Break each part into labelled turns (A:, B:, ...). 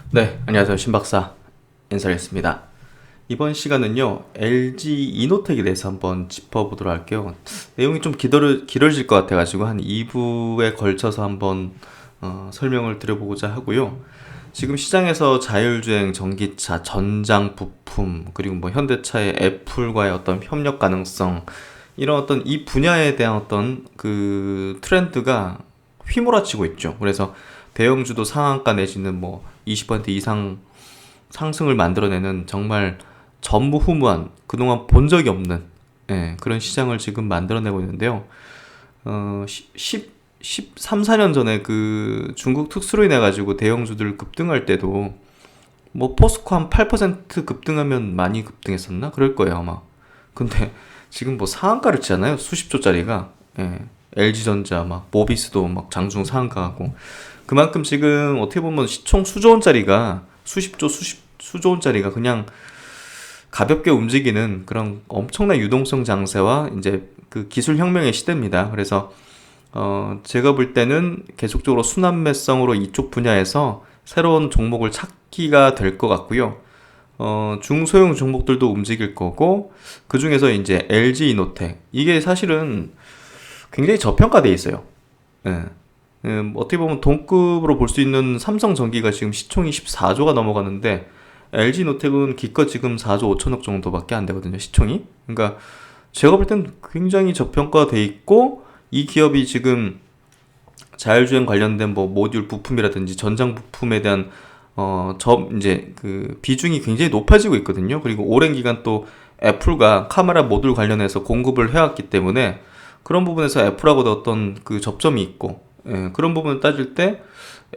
A: 네, 안녕하세요. 신박사 인사드리겠습니다. 이번 시간은요, LG 이노텍에 대해서 한번 짚어보도록 할게요. 내용이 좀 길어질 것 같아가지고 한 2부에 걸쳐서 한번 설명을 드려보고자 하고요. 지금 시장에서 자율주행 전기차, 전장 부품, 그리고 뭐 현대차의 애플과의 어떤 협력 가능성, 이런 어떤 이 분야에 대한 어떤 그 트렌드가 휘몰아치고 있죠. 그래서 대형주도 상한가 내지는 뭐 20% 이상 상승을 만들어내는 정말 전무후무한 그동안 본 적이 없는 그런 시장을 지금 만들어내고 있는데요. 13, 14년 전에 그 중국 특수로 인해 가지고 대형주들 급등할 때도 뭐 포스코 한 8% 급등하면 많이 급등했었나? 그럴 거예요 아마. 근데 지금 뭐 상한가를 치잖아요. 수십 조짜리가. LG전자 막 모비스도 막 장중 상한가하고 그만큼 지금 어떻게 보면 시총 수조 원짜리가 수조 원짜리가 그냥 가볍게 움직이는 그런 엄청난 유동성 장세와 이제 그 기술 혁명의 시대입니다. 그래서 제가 볼 때는 계속적으로 순환매성으로 이쪽 분야에서 새로운 종목을 찾기가 될 것 같고요. 중소형 종목들도 움직일 거고 그 중에서 이제 LG 이노텍 이게 사실은 굉장히 저평가돼 있어요. 예. 어떻게 보면 동급으로 볼 수 있는 삼성전기가 지금 시총이 14조가 넘어가는데 LG 노텍은 기껏 지금 4조 5천억 정도밖에 안 되거든요, 시총이. 그러니까 제가 볼 땐 굉장히 저평가돼 있고 이 기업이 지금 자율주행 관련된 뭐 모듈 부품이라든지 전장 부품에 대한 이제 그 비중이 굉장히 높아지고 있거든요. 그리고 오랜 기간 또 애플과 카메라 모듈 관련해서 공급을 해왔기 때문에 그런 부분에서 애플하고도 어떤 그 접점이 있고 그런 부분을 따질 때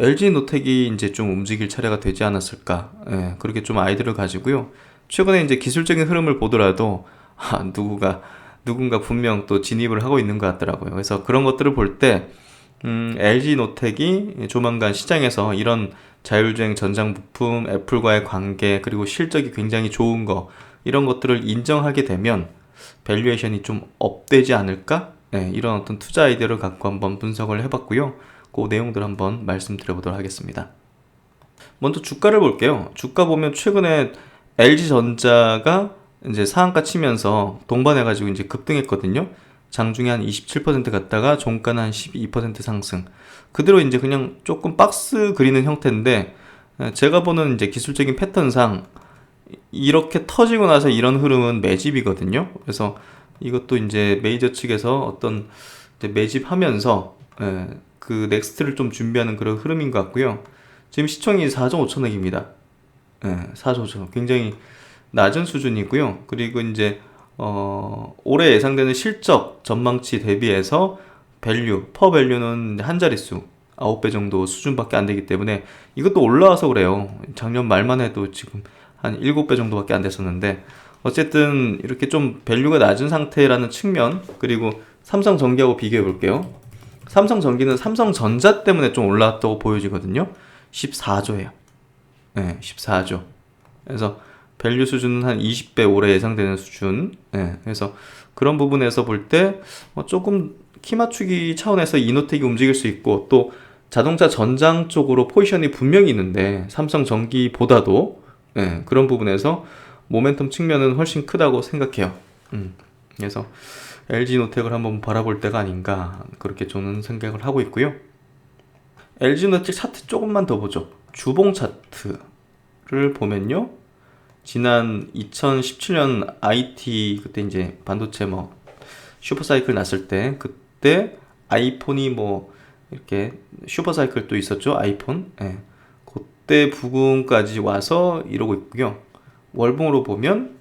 A: LG 노텍이 이제 좀 움직일 차례가 되지 않았을까. 그렇게 좀 아이디어를 가지고요. 최근에 이제 기술적인 흐름을 보더라도 누군가 분명 또 진입을 하고 있는 것 같더라고요. 그래서 그런 것들을 볼 때 LG 노텍이 조만간 시장에서 이런 자율주행 전장 부품, 애플과의 관계, 그리고 실적이 굉장히 좋은 거 이런 것들을 인정하게 되면 밸류에이션이 좀 업되지 않을까? 이런 어떤 투자 아이디어를 갖고 한번 분석을 해봤고요. 그 내용들 한번 말씀드려보도록 하겠습니다. 먼저 주가를 볼게요. 주가 보면 최근에 LG전자가 이제 상한가 치면서 동반해가지고 이제 급등했거든요. 장중에 한 27% 갔다가 종가는 한 12% 상승. 그대로 이제 그냥 조금 박스 그리는 형태인데 제가 보는 이제 기술적인 패턴상 이렇게 터지고 나서 이런 흐름은 매집이거든요. 그래서 이것도 이제 메이저 측에서 어떤 이제 매집하면서 그 넥스트를 좀 준비하는 그런 흐름인 것 같고요. 지금 시총이 4조 5천억입니다. 4조 5천억. 굉장히 낮은 수준이고요. 그리고 이제 올해 예상되는 실적 전망치 대비해서 퍼 밸류는 한 자릿수 9배 정도 수준밖에 안 되기 때문에 이것도 올라와서 그래요. 작년 말만 해도 지금 한 7배 정도밖에 안 됐었는데 어쨌든 이렇게 좀 밸류가 낮은 상태라는 측면 그리고 삼성전기하고 비교해 볼게요. 삼성전기는 삼성전자 때문에 좀 올라왔다고 보여지거든요. 14조예요. 14조. 그래서 밸류 수준은 한 20배 올해 예상되는 수준. 그래서 그런 부분에서 볼 때 조금 키 맞추기 차원에서 이노텍이 움직일 수 있고 또 자동차 전장 쪽으로 포지션이 분명히 있는데 삼성전기보다도 그런 부분에서 모멘텀 측면은 훨씬 크다고 생각해요. 그래서 LG노텍을 한번 바라볼 때가 아닌가 그렇게 저는 생각을 하고 있고요. LG노텍 차트 조금만 더 보죠. 주봉 차트를 보면요. 지난 2017년 IT 그때 이제 반도체 뭐 슈퍼사이클 났을 때 그때 아이폰이 뭐 이렇게 슈퍼사이클도 있었죠. 아이폰. 그때 부근까지 와서 이러고 있고요. 월봉으로 보면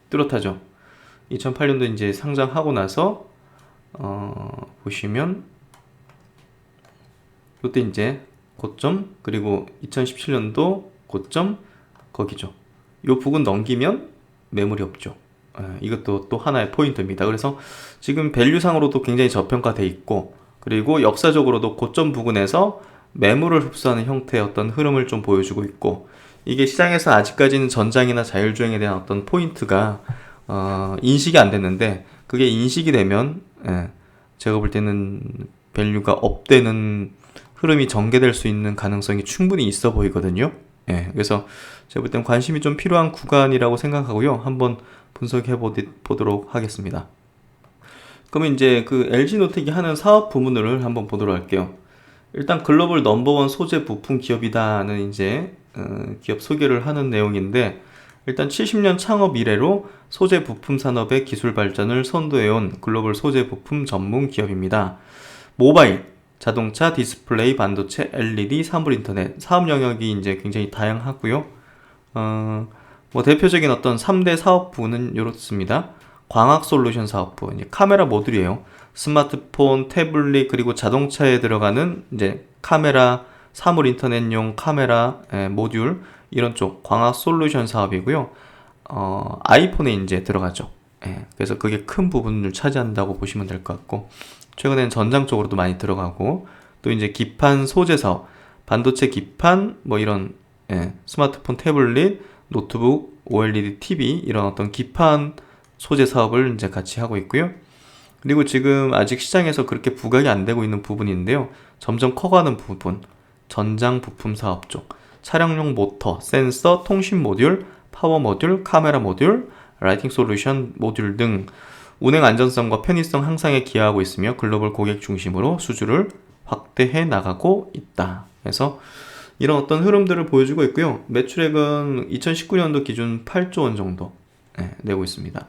A: 뚜렷하죠. 2008년도 이제 상장하고 나서 보시면 이때 이제 고점 그리고 2017년도 고점 거기죠. 요 부근 넘기면 매물이 없죠. 이것도 또 하나의 포인트입니다. 그래서 지금 밸류상으로도 굉장히 저평가돼 있고 그리고 역사적으로도 고점 부근에서 매물을 흡수하는 형태의 어떤 흐름을 좀 보여주고 있고 이게 시장에서 아직까지는 전장이나 자율주행에 대한 어떤 포인트가 인식이 안 됐는데 그게 인식이 되면 제가 볼 때는 밸류가 업되는 흐름이 전개될 수 있는 가능성이 충분히 있어 보이거든요. 예, 그래서 제가 볼 땐 관심이 좀 필요한 구간이라고 생각하고요. 한번 분석해 보도록 하겠습니다. 그러면 이제 그 LG노텍이 하는 사업 부문을 한번 보도록 할게요. 일단 글로벌 넘버원 소재 부품 기업이다는 이제 기업 소개를 하는 내용인데, 일단 70년 창업 이래로 소재 부품 산업의 기술 발전을 선도해온 글로벌 소재 부품 전문 기업입니다. 모바일, 자동차, 디스플레이, 반도체, LED, 사물 인터넷 사업 영역이 이제 굉장히 다양하고요. 뭐 대표적인 어떤 3대 사업부는 이렇습니다. 광학 솔루션 사업부, 이제 카메라 모듈이에요. 스마트폰, 태블릿, 그리고 자동차에 들어가는 이제 카메라, 사물 인터넷용 카메라 모듈, 이런 쪽 광학 솔루션 사업이고요. 아이폰에 이제 들어가죠. 그래서 그게 큰 부분을 차지한다고 보시면 될 것 같고, 최근엔 전장 쪽으로도 많이 들어가고, 또 이제 기판 소재 사업, 반도체 기판, 뭐 이런 스마트폰, 태블릿, 노트북, OLED TV, 이런 어떤 기판 소재 사업을 이제 같이 하고 있고요. 그리고 지금 아직 시장에서 그렇게 부각이 안 되고 있는 부분인데요. 점점 커가는 부분, 전장 부품 사업 쪽, 차량용 모터, 센서, 통신 모듈, 파워 모듈, 카메라 모듈, 라이팅 솔루션 모듈 등 운행 안전성과 편의성 향상에 기여하고 있으며 글로벌 고객 중심으로 수주를 확대해 나가고 있다. 그래서 이런 어떤 흐름들을 보여주고 있고요. 매출액은 2019년도 기준 8조 원 정도 내고 있습니다.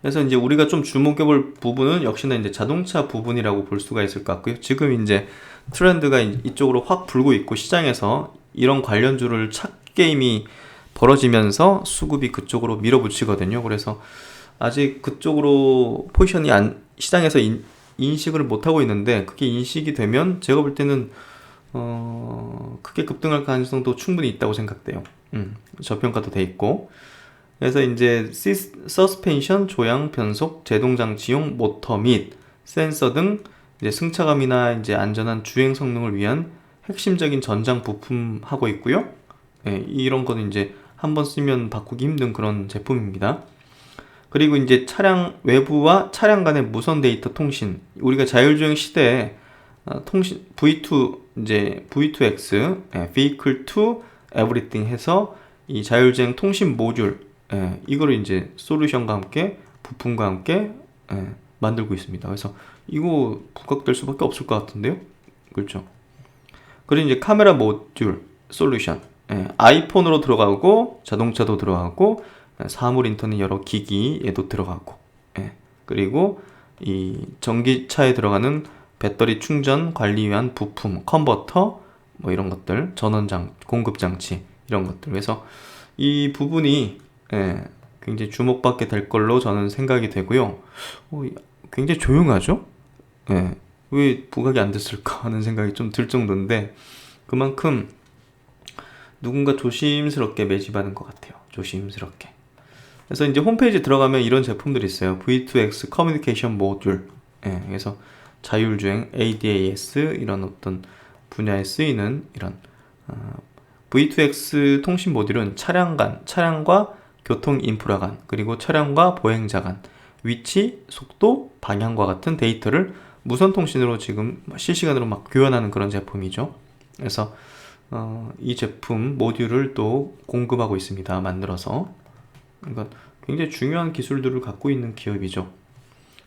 A: 그래서 이제 우리가 좀 주목해볼 부분은 역시나 이제 자동차 부분이라고 볼 수가 있을 것 같고요. 지금 이제 트렌드가 이쪽으로 확 불고 있고, 시장에서 이런 관련주를 찾게임이 벌어지면서 수급이 그쪽으로 밀어붙이거든요. 그래서 아직 그쪽으로 포지션이 시장에서 인식을 못하고 있는데, 그게 인식이 되면 제가 볼 때는 크게 급등할 가능성도 충분히 있다고 생각돼요. 저평가도 돼 있고. 그래서 이제 서스펜션, 조향, 변속, 제동 장치용 모터 및 센서 등 이제 승차감이나 이제 안전한 주행 성능을 위한 핵심적인 전장 부품 하고 있고요. 이런 거는 이제 한번 쓰면 바꾸기 힘든 그런 제품입니다. 그리고 이제 차량 외부와 차량 간의 무선 데이터 통신, 우리가 자율주행 시대에 통신 V2 이제 V2X, Vehicle to Everything 해서 이 자율주행 통신 모듈, 이거를 이제 솔루션과 함께 부품과 함께 만들고 있습니다. 그래서 이거 부각될 수밖에 없을 것 같은데요, 그렇죠? 그리고 이제 카메라 모듈 솔루션, 아이폰으로 들어가고 자동차도 들어가고 사물 인터넷 여러 기기에도 들어가고, 그리고 이 전기차에 들어가는 배터리 충전 관리 위한 부품, 컨버터, 뭐 이런 것들, 전원장, 공급장치, 이런 것들. 그래서 이 부분이 굉장히 주목받게 될 걸로 저는 생각이 되고요. 굉장히 조용하죠? 왜 부각이 안 됐을까 하는 생각이 좀 들 정도인데, 그만큼 누군가 조심스럽게 매집하는 것 같아요. 조심스럽게. 그래서 이제 홈페이지 들어가면 이런 제품들이 있어요. V2X 커뮤니케이션 모듈. 그래서 자율주행, ADAS 이런 어떤 분야에 쓰이는 이런 V2X 통신 모듈은 차량과 교통 인프라 간, 그리고 차량과 보행자 간 위치, 속도, 방향과 같은 데이터를 무선 통신으로 지금 실시간으로 막 교환하는 그런 제품이죠. 그래서 이 제품 모듈을 또 공급하고 있습니다. 만들어서. 그러니까 굉장히 중요한 기술들을 갖고 있는 기업이죠.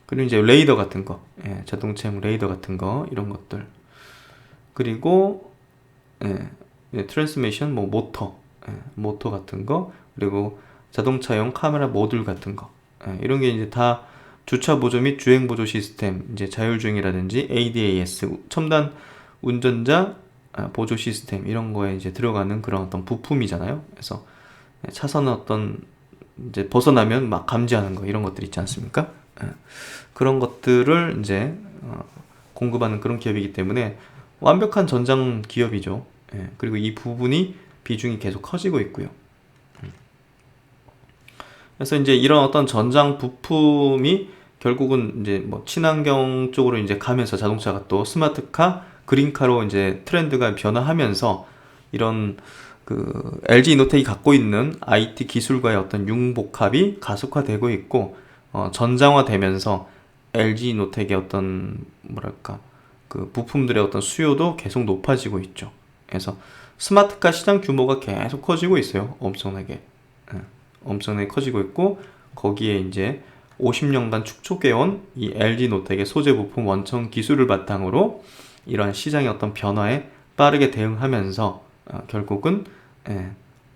A: 그리고 이제 레이더 같은 거, 자동차용 레이더 같은 거, 이런 것들. 그리고 트랜스미션, 뭐 모터 같은 거, 그리고 자동차용 카메라 모듈 같은 거, 이런 게 이제 다 주차 보조 및 주행 보조 시스템, 이제 자율주행이라든지 ADAS, 첨단 운전자 보조 시스템, 이런 거에 이제 들어가는 그런 어떤 부품이잖아요. 그래서 차선 어떤 이제 벗어나면 막 감지하는 거, 이런 것들 있지 않습니까? 그런 것들을 이제 공급하는 그런 기업이기 때문에 완벽한 전장 기업이죠. 그리고 이 부분이 비중이 계속 커지고 있고요. 그래서 이제 이런 어떤 전장 부품이 결국은 이제 뭐 친환경 쪽으로 이제 가면서 자동차가 또 스마트카, 그린카로 이제 트렌드가 변화하면서 이런 그 LG 이노텍이 갖고 있는 IT 기술과의 어떤 융복합이 가속화되고 있고, 전장화되면서 LG 이노텍의 어떤 뭐랄까 그 부품들의 어떤 수요도 계속 높아지고 있죠. 그래서 스마트카 시장 규모가 계속 커지고 있어요. 엄청나게. 예, 엄청나게 커지고 있고, 거기에 이제 50년간 축적해온 이 LG 노텍의 소재 부품 원천 기술을 바탕으로 이러한 시장의 어떤 변화에 빠르게 대응하면서 결국은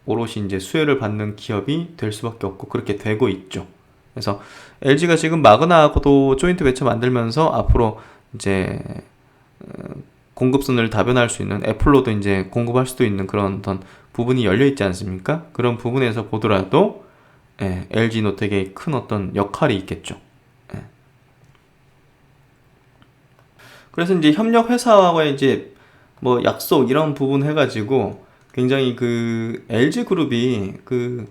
A: 오롯이 이제 수혜를 받는 기업이 될 수밖에 없고 그렇게 되고 있죠. 그래서 LG가 지금 마그나하고도 조인트 벤처 만들면서 앞으로 이제 공급선을 다변할 수 있는, 애플로도 이제 공급할 수도 있는 그런 어떤 부분이 열려 있지 않습니까? 그런 부분에서 보더라도 LG 노텍의 큰 어떤 역할이 있겠죠. 그래서 이제 협력 회사와의 이제 뭐 약속 이런 부분 해가지고 굉장히 그 LG 그룹이 그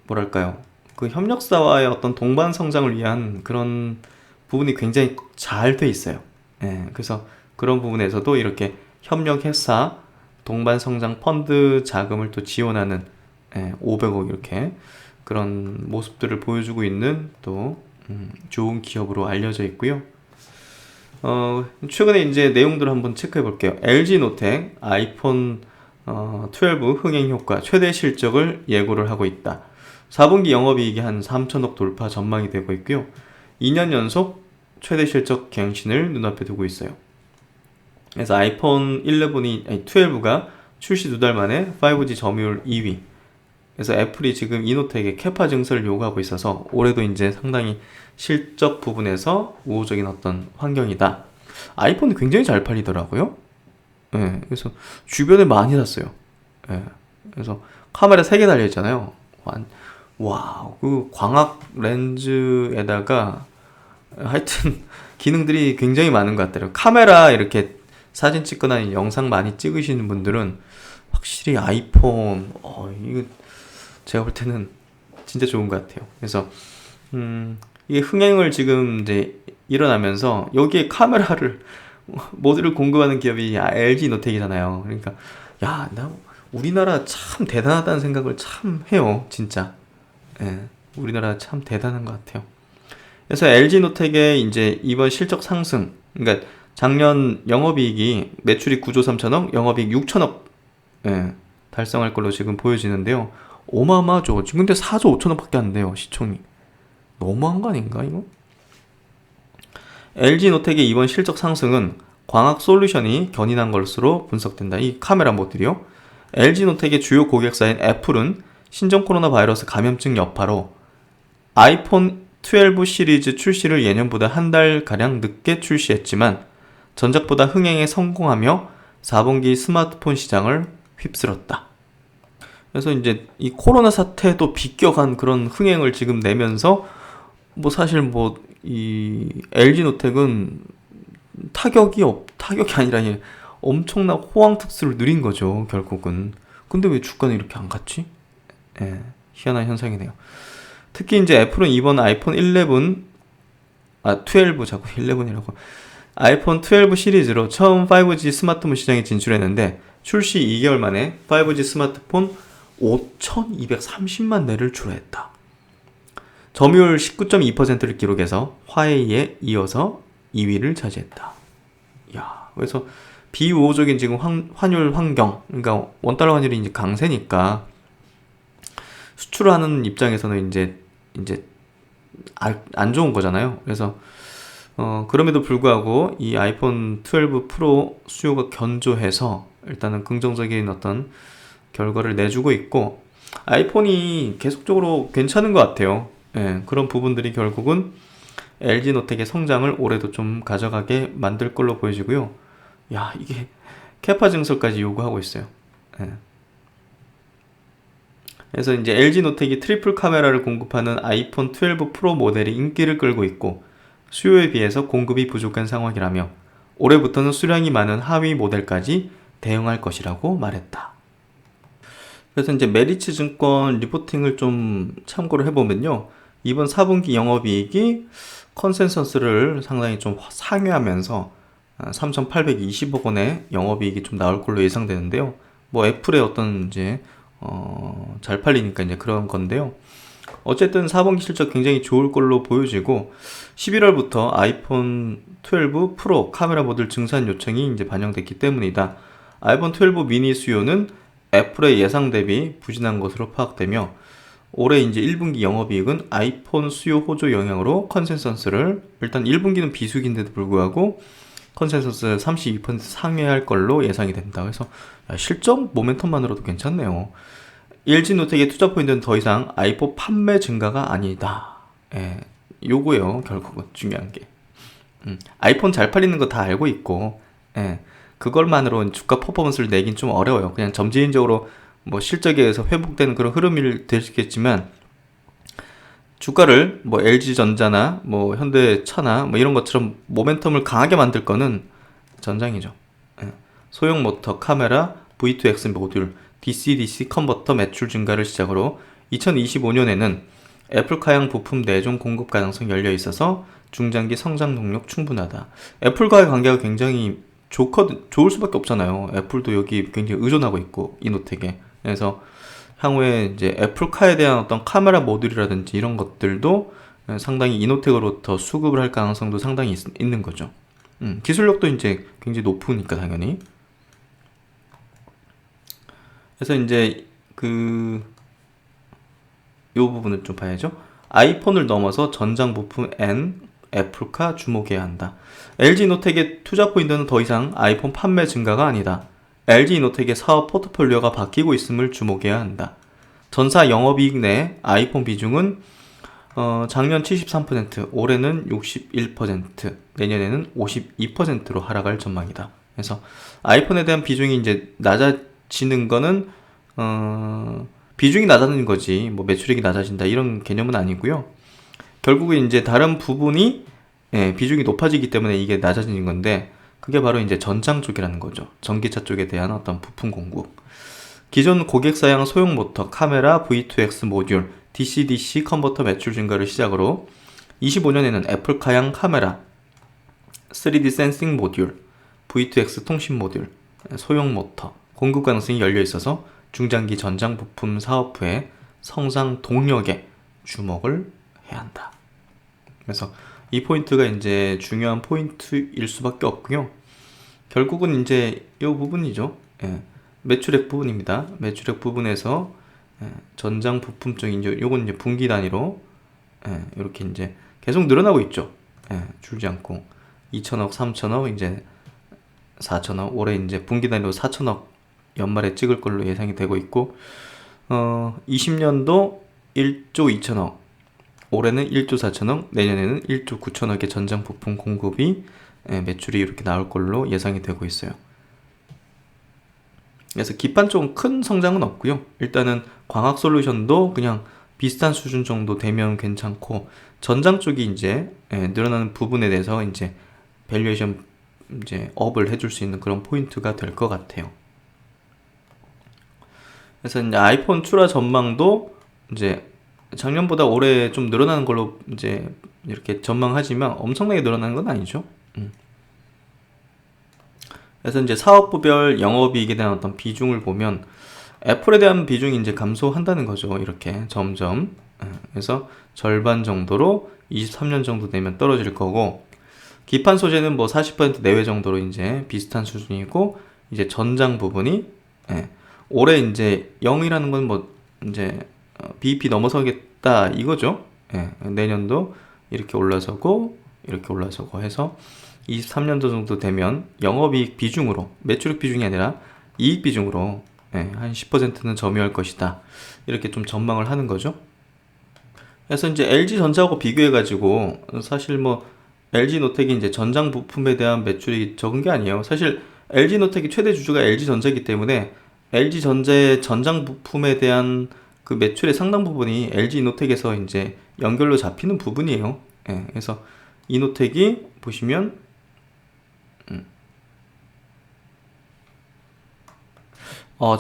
A: 뭐랄까요, 그 협력사와의 어떤 동반 성장을 위한 그런 부분이 굉장히 잘 돼 있어요. 그래서 그런 부분에서도 이렇게 협력 회사 동반 성장 펀드 자금을 또 지원하는 500억 이렇게 그런 모습들을 보여주고 있는 또 좋은 기업으로 알려져 있고요. 최근에 이제 내용들을 한번 체크해 볼게요. LG 노텍 아이폰 12 흥행 효과 최대 실적을 예고를 하고 있다. 4분기 영업이익이 한 3천억 돌파 전망이 되고 있고요. 2년 연속 최대 실적 갱신을 눈앞에 두고 있어요. 그래서 아이폰 12가 출시 2달 만에 5G 점유율 2위. 그래서 애플이 지금 이노텍에 캐파 증설을 요구하고 있어서 올해도 이제 상당히 실적 부분에서 우호적인 어떤 환경이다. 아이폰이 굉장히 잘 팔리더라고요. 그래서 주변에 많이 샀어요. 그래서 카메라 3개 달려있잖아요. 와, 그 광학 렌즈에다가 하여튼 기능들이 굉장히 많은 것 같더라고요. 카메라 이렇게 사진 찍거나 영상 많이 찍으시는 분들은 확실히 아이폰, 이거 제가 볼 때는 진짜 좋은 것 같아요. 그래서 이게 흥행을 지금 이제 일어나면서 여기에 카메라를 모듈을 공급하는 기업이 LG 노텍이잖아요. 그러니까 야, 나 우리나라 참 대단하다는 생각을 참 해요, 진짜. 우리나라 참 대단한 것 같아요. 그래서 LG 노텍의 이제 이번 실적 상승, 그러니까 작년 영업이익이 매출이 9조 3천억, 영업이익 6천억 달성할 걸로 지금 보여지는데요. 어마어마하죠. 지금 근데 4조 5천억밖에 안 돼요, 시총이. 너무한 거 아닌가 이거? LG 노텍의 이번 실적 상승은 광학 솔루션이 견인한 것으로 분석된다. 이 카메라 모듈이요. LG 노텍의 주요 고객사인 애플은 신종 코로나 바이러스 감염증 여파로 아이폰 12 시리즈 출시를 예년보다 한 달가량 늦게 출시했지만 전작보다 흥행에 성공하며 4분기 스마트폰 시장을 휩쓸었다. 그래서 이제 이 코로나 사태도 비껴간 그런 흥행을 지금 내면서 뭐 사실 뭐 이 LG 노텍은 타격이 아니라 엄청난 호황 특수를 누린 거죠, 결국은. 근데 왜 주가는 이렇게 안 갔지? 희한한 현상이네요. 특히 이제 애플은 이번 아이폰 12 자꾸 11이라고. 아이폰 12 시리즈로 처음 5G 스마트폰 시장에 진출했는데 출시 2개월 만에 5G 스마트폰 5,230만 대를 출하했다. 점유율 19.2%를 기록해서 화웨이에 이어서 2위를 차지했다. 그래서 비우호적인 지금 환율 환경, 그러니까 원달러 환율이 이제 강세니까 수출을 하는 입장에서는 이제 안 좋은 거잖아요. 그래서 그럼에도 불구하고 이 아이폰 12 프로 수요가 견조해서 일단은 긍정적인 어떤 결과를 내주고 있고, 아이폰이 계속적으로 괜찮은 것 같아요. 그런 부분들이 결국은 LG 노텍의 성장을 올해도 좀 가져가게 만들 걸로 보여지고요. 이게 캐파 증설까지 요구하고 있어요. 그래서 이제 LG 노텍이 트리플 카메라를 공급하는 아이폰 12 프로 모델이 인기를 끌고 있고 수요에 비해서 공급이 부족한 상황이라며 올해부터는 수량이 많은 하위 모델까지 대응할 것이라고 말했다. 그래서 이제 메리츠 증권 리포팅을 좀 참고를 해보면요. 이번 4분기 영업이익이 컨센서스를 상당히 좀 상회하면서 3,820억 원의 영업이익이 좀 나올 걸로 예상되는데요. 뭐 애플의 어떤 이제 잘 팔리니까 이제 그런 건데요. 어쨌든 4분기 실적 굉장히 좋을 걸로 보여지고 11월부터 아이폰 12 프로 카메라 모듈 증산 요청이 이제 반영됐기 때문이다. 아이폰 12 미니 수요는 애플의 예상 대비 부진한 것으로 파악되며 올해 이제 1분기 영업이익은 아이폰 수요 호조 영향으로 컨센서스를 일단 1분기는 비수기인데도 불구하고 컨센서스 32% 상회할 걸로 예상이 된다. 그래서 실적 모멘텀만으로도 괜찮네요. LG노텍의 투자 포인트는 더 이상 아이폰 판매 증가가 아니다. 예, 요거요. 결국은 중요한 게 아이폰 잘 팔리는 거 다 알고 있고, 예, 그걸만으로 주가 퍼포먼스를 내긴 좀 어려워요. 그냥 점진적으로 뭐 실적에 의해서 회복되는 그런 흐름이 될 수 있겠지만 주가를 뭐 LG전자나 뭐 현대차나 뭐 이런 것처럼 모멘텀을 강하게 만들 거는 전장이죠. 예. 소형 모터, 카메라, V2X 모듈, DC-DC 컨버터 매출 증가를 시작으로 2025년에는 애플카양 부품 내종 공급 가능성이 열려 있어서 중장기 성장 동력 충분하다. 애플과의 관계가 굉장히 좋을 수밖에 없잖아요. 애플도 여기 굉장히 의존하고 있고 이노텍에. 그래서 향후에 이제 애플카에 대한 어떤 카메라 모듈이라든지 이런 것들도 상당히 이노텍으로 더 수급을 할 가능성도 상당히 있는 거죠. 기술력도 이제 굉장히 높으니까 당연히. 그래서 이제 요 부분을 좀 봐야죠. 아이폰을 넘어서 전장 부품 N, 애플카 주목해야 한다. LG이노텍의 투자 포인트는 더 이상 아이폰 판매 증가가 아니다. LG이노텍의 사업 포트폴리오가 바뀌고 있음을 주목해야 한다. 전사 영업이익 내 아이폰 비중은 작년 73%, 올해는 61%, 내년에는 52%로 하락할 전망이다. 그래서 아이폰에 대한 비중이 이제 낮아지는 거는 비중이 낮아지는 거지 뭐 매출액이 낮아진다 이런 개념은 아니고요. 결국은 이제 다른 부분이 비중이 높아지기 때문에 이게 낮아지는 건데 그게 바로 이제 전장 쪽이라는 거죠. 전기차 쪽에 대한 어떤 부품 공급. 기존 고객 사양 소형 모터, 카메라, V2X 모듈, DC-DC 컨버터 매출 증가를 시작으로 25년에는 애플카양 카메라, 3D 센싱 모듈, V2X 통신 모듈, 소형 모터 공급 가능성이 열려 있어서 중장기 전장 부품 사업부의 성장 동력에 주목을 해야 한다. 그래서 이 포인트가 이제 중요한 포인트일 수밖에 없고요. 결국은 이제 이 부분이죠. 예, 매출액 부분입니다. 매출액 부분에서 전장 부품 쪽인 요건 이제 분기 단위로 이렇게 이제 계속 늘어나고 있죠. 줄지 않고 2천억, 3천억, 이제 4천억, 올해 이제 분기 단위로 4천억 연말에 찍을 걸로 예상이 되고 있고 20년도 1조 2천억, 올해는 1조 4천억, 내년에는 1조 9천억의 전장 부품 공급이 매출이 이렇게 나올 걸로 예상이 되고 있어요. 그래서 기판 쪽은 큰 성장은 없고요. 일단은 광학 솔루션도 그냥 비슷한 수준 정도 되면 괜찮고 전장 쪽이 이제 늘어나는 부분에 대해서 이제 밸류에이션 이제 업을 해줄 수 있는 그런 포인트가 될 것 같아요. 그래서 이제 아이폰 출하 전망도 이제 작년보다 올해 좀 늘어나는 걸로 이제 이렇게 전망하지만 엄청나게 늘어나는 건 아니죠. 그래서 이제 사업부별 영업이익에 대한 어떤 비중을 보면 애플에 대한 비중이 이제 감소한다는 거죠. 이렇게 점점. 그래서 절반 정도로 23년 정도 되면 떨어질 거고 기판 소재는 뭐 40% 내외 정도로 이제 비슷한 수준이고 이제 전장 부분이 올해 이제 0이라는 건 뭐 이제 BEP 넘어서겠다 이거죠. 내년도 이렇게 올라서고 이렇게 올라서고 해서 23년도 정도 되면 영업이익 비중으로 매출액 비중이 아니라 이익 비중으로 한 10%는 점유할 것이다. 이렇게 좀 전망을 하는 거죠. 그래서 이제 LG전자하고 비교해가지고 사실 뭐 LG노텍이 이제 전장 부품에 대한 매출이 적은 게 아니에요. 사실 LG노텍이 최대 주주가 LG전자이기 때문에 LG전자의 전장 부품에 대한 그 매출의 상당 부분이 LG이노텍에서 이제 연결로 잡히는 부분이에요. 그래서 이노텍이 보시면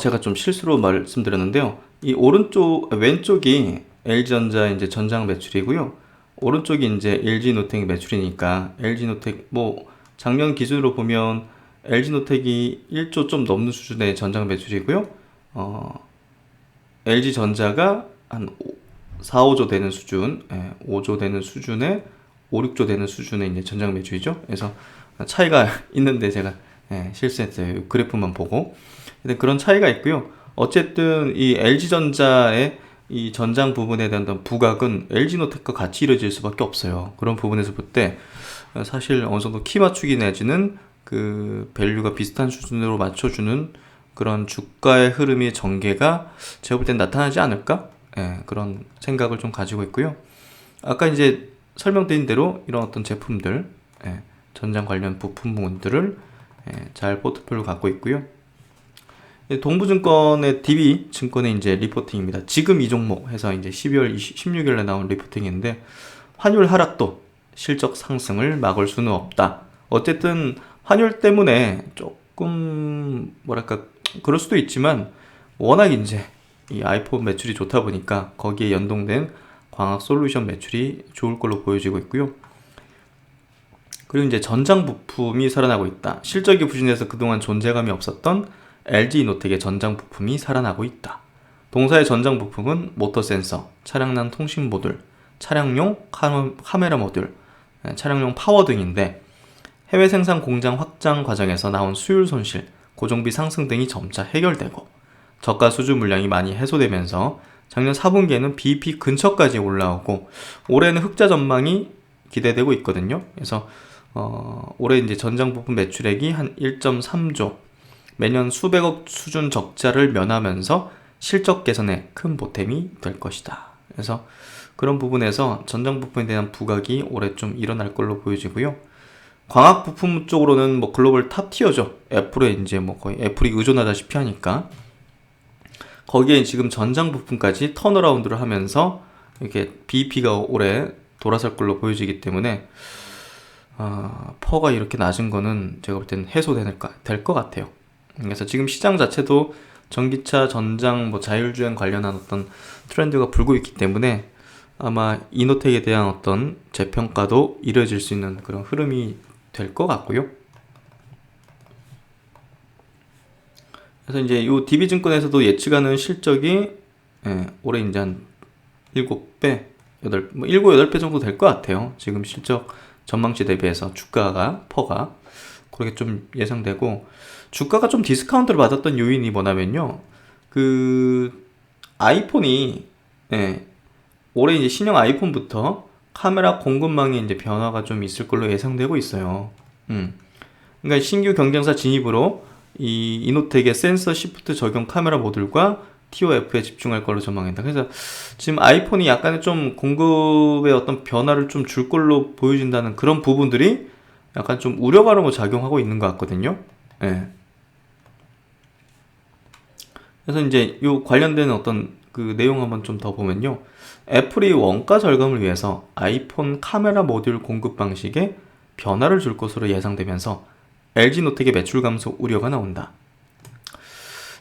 A: 제가 좀 실수로 말씀드렸는데요. 이 왼쪽이 LG전자 이제 전장 매출이고요. 오른쪽이 이제 LG노텍 매출이니까 LG노텍 뭐 작년 기준으로 보면 LG노텍이 1조 좀 넘는 수준의 전장 매출이고요. LG전자가 한 4, 5조 되는 수준, 5조 되는 수준에 5, 6조 되는 수준의 이제 전장 매출이죠. 그래서 차이가 있는데 제가 실수했어요. 그래프만 보고. 근데 그런 차이가 있고요. 어쨌든 이 LG전자의 이 전장 부분에 대한 부각은 LG노텍과 같이 이루어질 수밖에 없어요. 그런 부분에서 볼 때 사실 어느 정도 키 맞추기 내지는 그 밸류가 비슷한 수준으로 맞춰주는 그런 주가의 흐름의 전개가 제가 볼 땐 나타나지 않을까? 그런 생각을 좀 가지고 있고요. 아까 이제 설명드린 대로 이런 어떤 제품들, 전장 관련 부품군들을 잘 포트폴리오 갖고 있고요. 동부증권의 DB증권의 이제 리포팅입니다. 지금 이 종목 해서 이제 12월 16일에 나온 리포팅인데, 환율 하락도 실적 상승을 막을 수는 없다. 어쨌든 환율 때문에 조금 뭐랄까 그럴 수도 있지만 워낙 이제 이 아이폰 매출이 좋다 보니까 거기에 연동된 광학 솔루션 매출이 좋을 걸로 보여지고 있고요. 그리고 이제 전장 부품이 살아나고 있다. 실적이 부진해서 그동안 존재감이 없었던 LG이노텍의 전장 부품이 살아나고 있다. 동사의 전장 부품은 모터 센서, 차량용 통신 모듈, 차량용 카메라 모듈, 차량용 파워 등인데, 해외 생산 공장 확장 과정에서 나온 수율 손실, 고정비 상승 등이 점차 해결되고 저가 수주 물량이 많이 해소되면서 작년 4분기에는 BEP 근처까지 올라오고 올해는 흑자 전망이 기대되고 있거든요. 그래서 올해 이제 전장 부품 매출액이 한 1.3조, 매년 수백억 수준 적자를 면하면서 실적 개선에 큰 보탬이 될 것이다. 그래서 그런 부분에서 전장 부품에 대한 부각이 올해 좀 일어날 걸로 보여지고요. 광학 부품 쪽으로는 뭐 글로벌 탑 티어죠. 애플에 이제 뭐 거의 애플이 의존하다시피 하니까 거기에 지금 전장 부품까지 턴어라운드를 하면서 이렇게 BEP가 올해 돌아설 걸로 보여지기 때문에 퍼가 이렇게 낮은 거는 제가 볼 때는 해소될 것 같아요. 그래서 지금 시장 자체도 전기차, 전장, 뭐 자율주행 관련한 어떤 트렌드가 불고 있기 때문에 아마 이노텍에 대한 어떤 재평가도 이루어질 수 있는 그런 흐름이 될 것 같고요. 그래서 이제 이 DB증권에서도 예측하는 실적이 올해 이제 한 7배, 7, 8배 정도 될 것 같아요. 지금 실적 전망치 대비해서 주가가, 퍼가 그렇게 좀 예상되고, 주가가 좀 디스카운트를 받았던 요인이 뭐냐면요. 그 아이폰이 올해 이제 신형 아이폰부터 카메라 공급망에 이제 변화가 좀 있을 걸로 예상되고 있어요. 그러니까 신규 경쟁사 진입으로 이 이노텍의 센서 시프트 적용 카메라 모듈과 TOF에 집중할 걸로 전망한다. 그래서 지금 아이폰이 약간의 좀 공급의 어떤 변화를 좀 줄 걸로 보여진다는 그런 부분들이 약간 좀 우려감으로 작용하고 있는 것 같거든요. 그래서 이제 요 관련된 어떤 그 내용 한번 좀 더 보면요. 애플이 원가 절감을 위해서 아이폰 카메라 모듈 공급 방식에 변화를 줄 것으로 예상되면서 LG노텍의 매출 감소 우려가 나온다.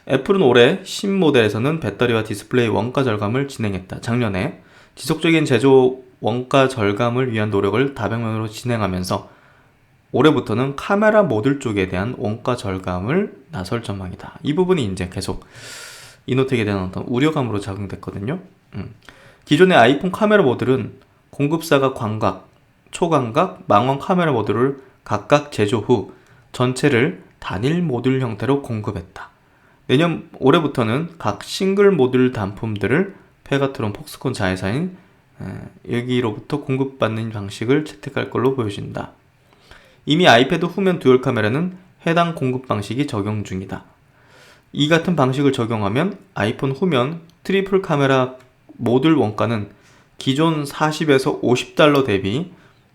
A: 애플은 올해 신모델에서는 배터리와 디스플레이 원가 절감을 진행했다. 작년에 지속적인 제조 원가 절감을 위한 노력을 다방면으로 진행하면서 올해부터는 카메라 모듈 쪽에 대한 원가 절감을 나설 전망이다. 이 부분이 이제 계속 이노텍에 대한 어떤 우려감으로 작용됐거든요. 기존의 아이폰 카메라 모듈은 공급사가 광각, 초광각, 망원 카메라 모듈을 각각 제조 후 전체를 단일 모듈 형태로 공급했다. 내년 올해부터는 각 싱글 모듈 단품들을 페가트론, 폭스콘 자회사인 여기로부터 공급받는 방식을 채택할 걸로 보여진다. 이미 아이패드 후면 듀얼 카메라는 해당 공급 방식이 적용 중이다. 이 같은 방식을 적용하면 아이폰 후면 트리플 카메라 모듈 원가는 기존 40에서 50달러 대비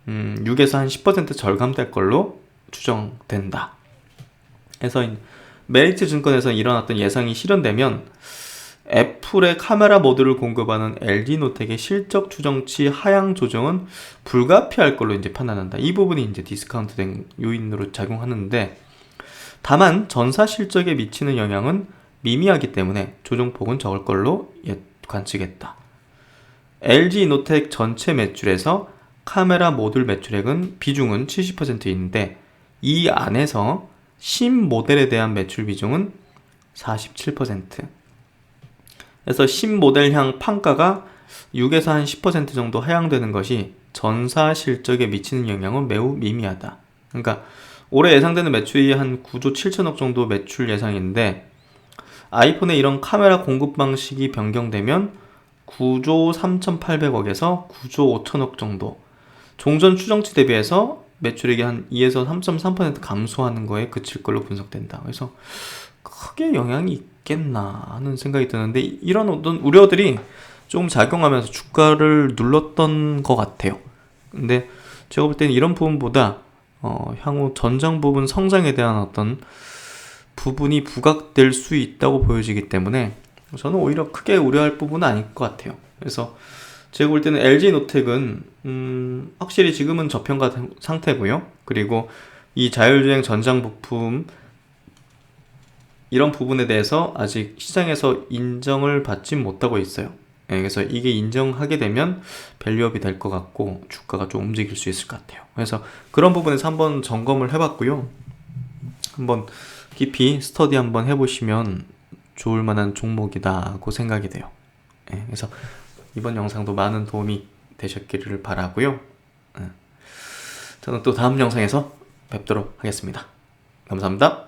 A: 6에서 한 10% 절감될 걸로 추정된다. 그래서 메리츠 증권에서 일어났던 예상이 실현되면 애플의 카메라 모듈을 공급하는 LG노텍의 실적 추정치 하향 조정은 불가피할 걸로 이제 판단한다. 이 부분이 이제 디스카운트된 요인으로 작용하는데, 다만 전사 실적에 미치는 영향은 미미하기 때문에 조정폭은 적을 걸로 관측했다. LG이노텍 전체 매출에서 카메라 모듈 매출액은 비중은 70%인데 이 안에서 신모델에 대한 매출 비중은 47%. 그래서 신모델향 판가가 6에서 한 10% 정도 하향되는 것이 전사 실적에 미치는 영향은 매우 미미하다. 그러니까 올해 예상되는 매출이 한 9조 7천억 정도 매출 예상인데 아이폰의 이런 카메라 공급 방식이 변경되면 9조 3,800억에서 9조 5천억 정도, 종전 추정치 대비해서 매출액이 한 2에서 3.3% 감소하는 거에 그칠 걸로 분석된다. 그래서 크게 영향이 있겠나 하는 생각이 드는데 이런 어떤 우려들이 조금 작용하면서 주가를 눌렀던 것 같아요. 근데 제가 볼 때는 이런 부분보다 향후 전장 부분 성장에 대한 어떤 부분이 부각될 수 있다고 보여지기 때문에 저는 오히려 크게 우려할 부분은 아닐 것 같아요. 그래서 제가 볼 때는 LG노텍은 확실히 지금은 저평가 상태고요. 그리고 이 자율주행 전장 부품 이런 부분에 대해서 아직 시장에서 인정을 받지 못하고 있어요. 예, 그래서 이게 인정하게 되면 밸류업이 될 것 같고 주가가 좀 움직일 수 있을 것 같아요. 그래서 그런 부분에서 한번 점검을 해봤고요. 한번 깊이 스터디 한번 해보시면 좋을 만한 종목이다고 생각이 돼요. 예, 그래서 이번 영상도 많은 도움이 되셨기를 바라고요. 예, 저는 또 다음 영상에서 뵙도록 하겠습니다. 감사합니다.